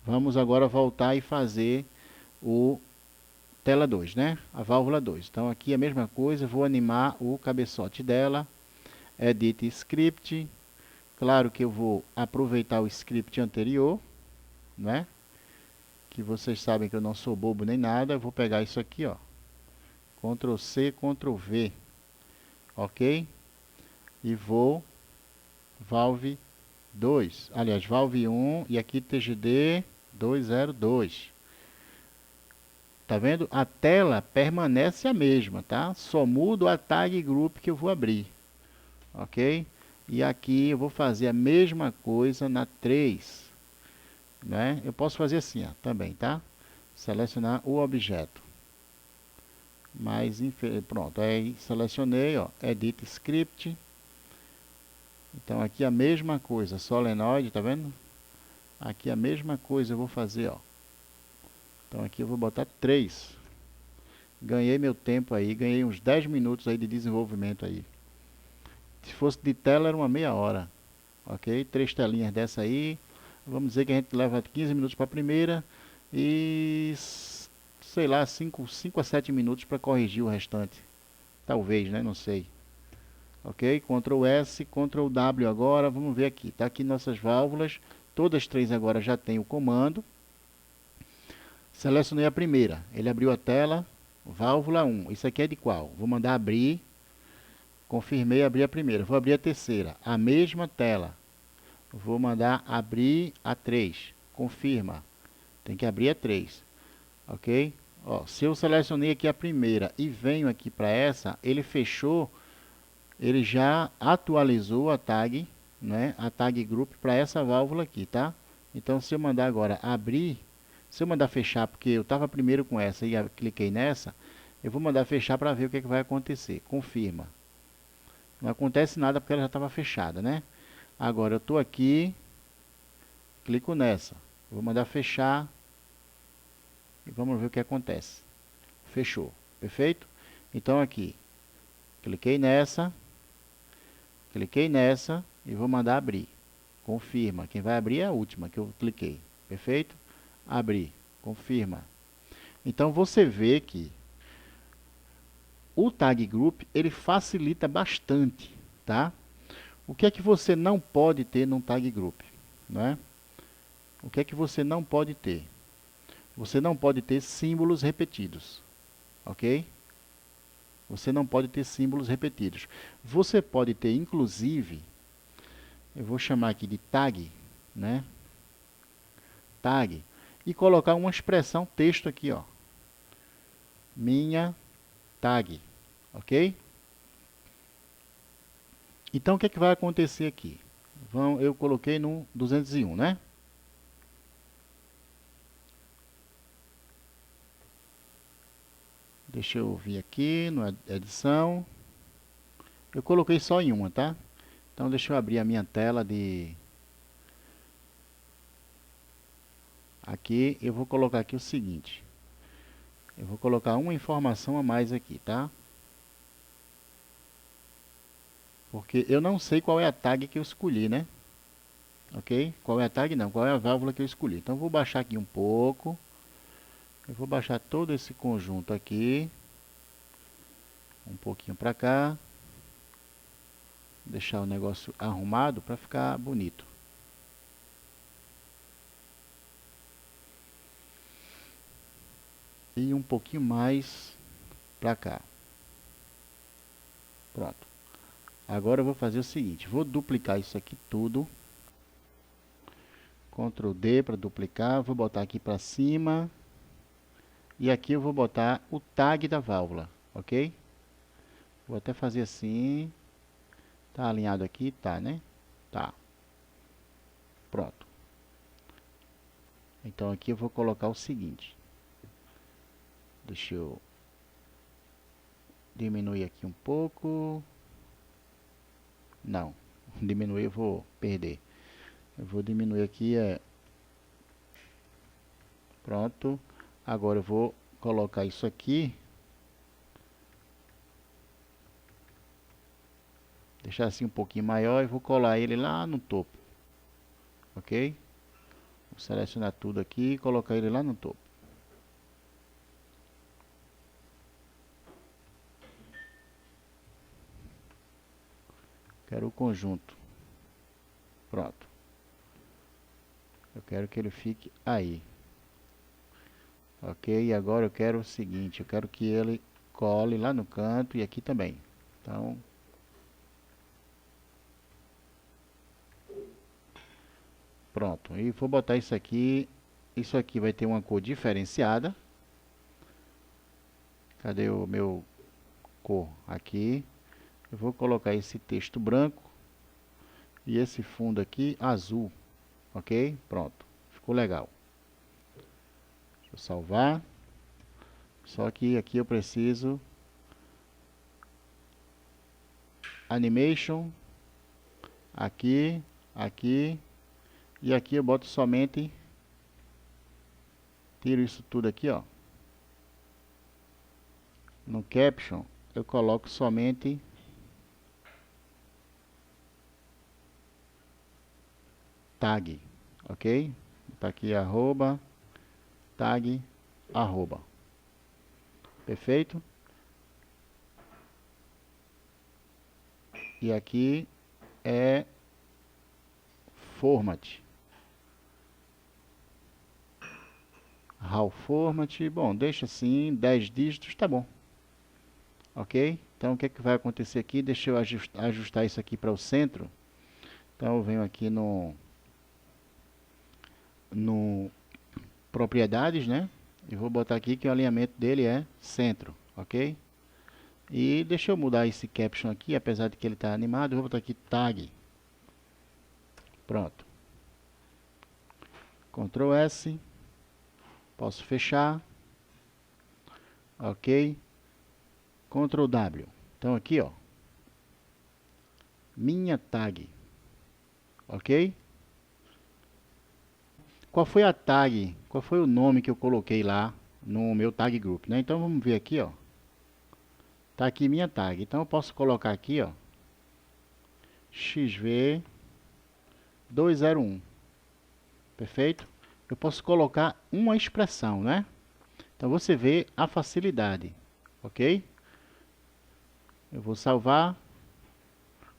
Vamos agora voltar e fazer o tela 2, né? A válvula 2. Então aqui a mesma coisa, vou animar o cabeçote dela. Edit Script. Claro que eu vou aproveitar o script anterior, né? Que vocês sabem que eu não sou bobo nem nada. Eu vou pegar isso aqui, ó. Ctrl C, Ctrl V. Ok? E vou Valve 2. Aliás, Valve 1 e aqui TGD 202. Tá vendo? A tela permanece a mesma, tá? Só mudo a tag group que eu vou abrir. Ok? E aqui eu vou fazer a mesma coisa na 3. Né? Eu posso fazer assim, ó, também, tá? Selecionar o objeto. Mas, pronto, aí selecionei, ó, Edit Script. Então aqui a mesma coisa, solenoide, tá vendo? Aqui a mesma coisa eu vou fazer, ó. Então aqui eu vou botar 3. Ganhei meu tempo aí, ganhei uns 10 minutos aí de desenvolvimento aí. Se fosse de tela era uma meia hora, ok? 3 telinhas dessa aí. Vamos dizer que a gente leva 15 minutos para a primeira e, sei lá, 5 a 7 minutos para corrigir o restante. Talvez, né? Não sei. Ok? Ctrl S, Ctrl W agora. Vamos ver aqui. Tá aqui nossas válvulas. Todas 3 agora já tem o comando. Selecionei a primeira. Ele abriu a tela. Válvula 1. Isso aqui é de qual? Vou mandar abrir. Confirmei, abri a primeira. Vou abrir a terceira. A mesma tela. Vou mandar abrir a 3. Confirma. Tem que abrir a 3. Ok? Ó, se eu selecionei aqui a primeira e venho aqui para essa, ele fechou, ele já atualizou a tag, né? A tag group para essa válvula aqui, tá? Então, se eu mandar agora abrir, se eu mandar fechar, porque eu estava primeiro com essa e cliquei nessa, eu vou mandar fechar para ver o que, é que vai acontecer. Confirma. Não acontece nada porque ela já estava fechada, né? Agora eu estou aqui, clico nessa. Vou mandar fechar e vamos ver o que acontece. Fechou. Perfeito? Então aqui, cliquei nessa e vou mandar abrir. Confirma. Quem vai abrir é a última que eu cliquei. Perfeito? Abrir. Confirma. Então você vê que o Tag Group ele facilita bastante, tá? O que é que você não pode ter num Tag Group, né? O que é que você não pode ter? Você não pode ter símbolos repetidos, ok? Você não pode ter símbolos repetidos. Você pode ter, inclusive, eu vou chamar aqui de tag, né? Tag, e colocar uma expressão texto aqui, ó. Minha tag, ok? Então, o que é que vai acontecer aqui? Eu coloquei no 201, né? Deixa eu vir aqui na edição. Eu coloquei só em uma, tá? Então, deixa eu abrir a minha tela de... Aqui, eu vou colocar aqui o seguinte. Eu vou colocar uma informação a mais aqui, tá? porque eu não sei qual é a tag que eu escolhi, né? Ok? Qual é a tag? Não, qual é a válvula que eu escolhi. Então eu vou baixar aqui um pouco. Eu vou baixar todo esse conjunto aqui. Um pouquinho para cá. Deixar o negócio arrumado para ficar bonito. E um pouquinho mais para cá. Pronto. Agora eu vou fazer o seguinte. Vou duplicar isso aqui tudo. Ctrl D para duplicar. Vou botar aqui para cima. E aqui eu vou botar o tag da válvula. Ok? Vou até fazer assim. Tá alinhado aqui? Tá, né? Tá. Pronto. Então aqui eu vou colocar o seguinte. Deixa eu diminuir aqui um pouco. Não. Diminuir eu vou perder. Eu vou diminuir aqui. Pronto. Agora eu vou colocar isso aqui. Deixar assim um pouquinho maior e vou colar ele lá no topo. Ok? Vou selecionar tudo aqui e colocar ele lá no topo. Quero o conjunto. Pronto. Eu quero que ele fique aí. Ok? E agora eu quero o seguinte. Eu quero que ele cole lá no canto e aqui também. Então... Pronto. E vou botar isso aqui. Isso aqui vai ter uma cor diferenciada. Cadê o meu cor? Aqui. Eu vou colocar esse texto branco. E esse fundo aqui azul. Ok? Pronto. Ficou legal. Deixa eu salvar. Só que aqui eu preciso animation. Aqui. Aqui. E aqui eu boto somente. Tiro isso tudo aqui, ó. No caption eu coloco somente tag, ok? Tá aqui arroba, tag, arroba. Perfeito? E aqui é format. Raw format, bom, deixa assim, 10 dígitos, tá bom. Ok? Então o que é que vai acontecer aqui? Deixa eu ajustar isso aqui para o centro. Então eu venho aqui no propriedades, né? E vou botar aqui que o alinhamento dele é centro, ok? E deixa eu mudar esse caption aqui, apesar de que ele está animado, eu vou botar aqui tag. Pronto. Ctrl S. Posso fechar. Ok. Ctrl W. Então aqui, ó. Minha tag. Ok? Qual foi a tag? Qual foi o nome que eu coloquei lá no meu tag group, né? Então vamos ver aqui, ó. Tá aqui minha tag. Então eu posso colocar aqui, ó. XV201. Perfeito? Eu posso colocar uma expressão, né? Então você vê a facilidade, ok? Eu vou salvar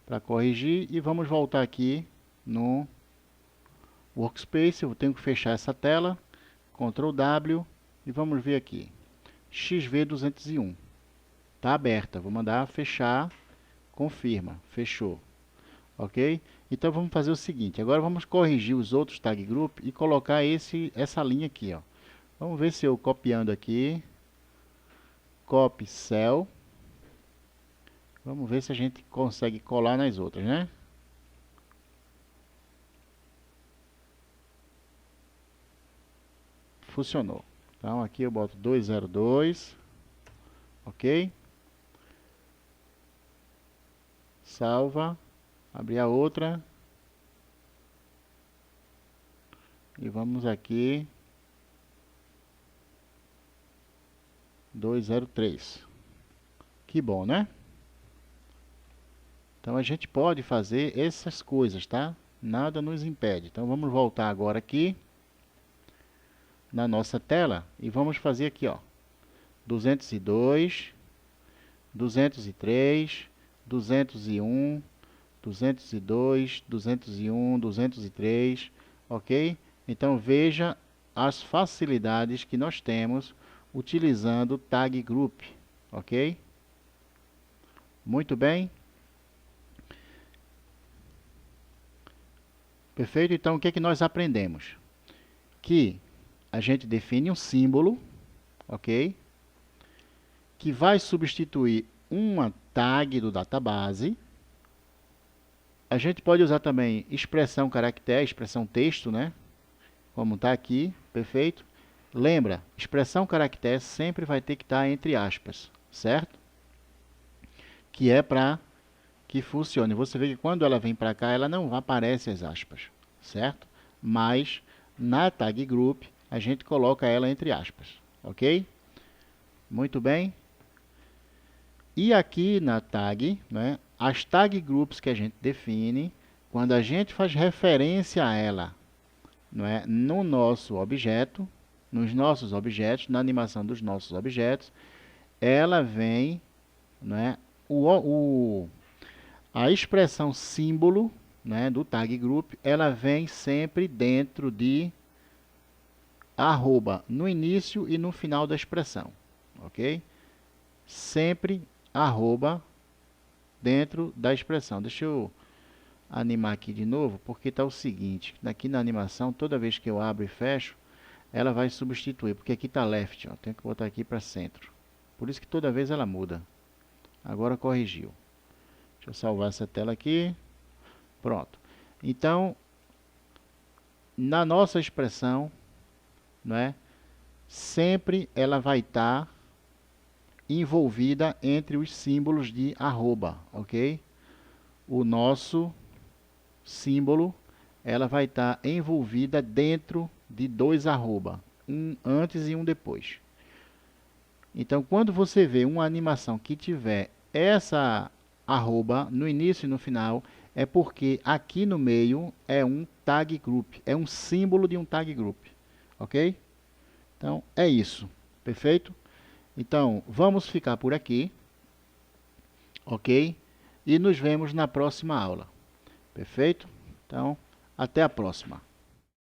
para corrigir e vamos voltar aqui no Workspace. Eu tenho que fechar essa tela, Ctrl W e vamos ver aqui, XV201. Está aberta, vou mandar fechar, confirma, fechou, ok? Então vamos fazer o seguinte, agora vamos corrigir os outros tag group e colocar essa linha aqui, ó. Vamos ver se eu copiando aqui, copy cell, vamos ver se a gente consegue colar nas outras, né? Funcionou. Então aqui eu boto 202, ok? Salva, abrir a outra. E vamos aqui 203. Que bom, né? Então a gente pode fazer essas coisas, tá? Nada nos impede. Então vamos voltar agora aqui na nossa tela e vamos fazer aqui, ó, 202, 203, 201, 202, 201, 203, ok? Então veja as facilidades que nós temos utilizando o Tag Group, ok? Muito bem. Perfeito? Então o que é que nós aprendemos? Que a gente define um símbolo, ok? Que vai substituir uma tag do database. A gente pode usar também expressão caractere, expressão texto, né? Como está aqui, perfeito? Lembra, expressão caractere sempre vai ter que estar entre aspas, certo? Que é para que funcione. Você vê que quando ela vem para cá, ela não aparece as aspas, certo? Mas na tag group, a gente coloca ela entre aspas, ok? Muito bem. E aqui na tag, né, as tag groups que a gente define, quando a gente faz referência a ela, não é, no nosso objeto, nos nossos objetos, na animação dos nossos objetos, ela vem, não é, a expressão símbolo, né, do tag group, ela vem sempre dentro de arroba, no início e no final da expressão, ok? Sempre arroba dentro da expressão. Deixa eu animar aqui de novo, porque está o seguinte, aqui na animação, toda vez que eu abro e fecho, ela vai substituir, porque aqui está left, ó, tenho que botar aqui para centro. Por isso que toda vez ela muda. Agora corrigiu. Deixa eu salvar essa tela aqui. Pronto. Então, na nossa expressão, né, sempre ela vai estar envolvida entre os símbolos de arroba, ok? O nosso símbolo, ela vai estar envolvida dentro de dois arroba, um antes e um depois. Então, quando você vê uma animação que tiver essa arroba no início e no final, é porque aqui no meio é um tag group, é um símbolo de um tag group, ok? Então, é isso, perfeito? Então, vamos ficar por aqui, ok? E nos vemos na próxima aula, perfeito? Então, até a próxima.